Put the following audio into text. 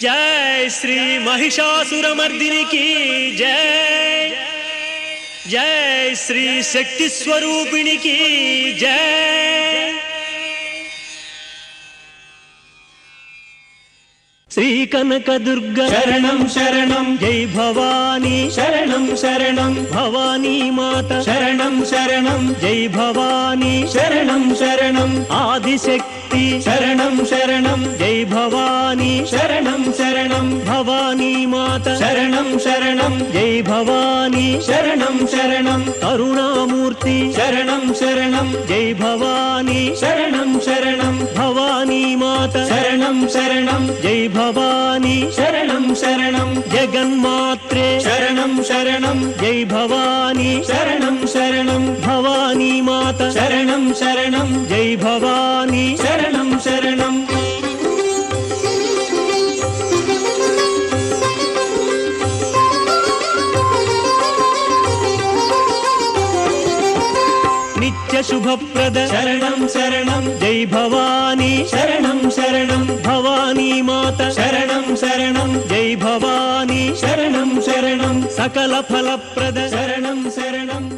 जय श्री महिषासुरमर्दिनी की जय। जय श्री शक्ति स्वरूपिणी की जय। श्री कनक दुर्गा शरणं शरणं जय भवानी शरणं शरणं भवानी माता शरणं शरणं जय भवानी शरणं शरणं आदिशक्ति शरणं शरणं जय भवानी शरणं शरणं भवानी माता शरणं शरणं जय भवानी शरणं शरणं करुणामूर्ति शरणं शरणं जय भवानी शरणं शरणं भवानी माता शरणं शरणं जय भवानी शरणं शरणं जगन्मात्रे शरणं शरणं जय भवानी शरणं शरणं भवानी माता शरणं शरणं जय भवानी शरणं शरणं नित्य शुभप्रद शरणं शरणं जय भवानी शरणं शरणं भवानी माता शरणं शरणं जय भवानी शरणं शरणं सकल फलप्रद शरणं शरणं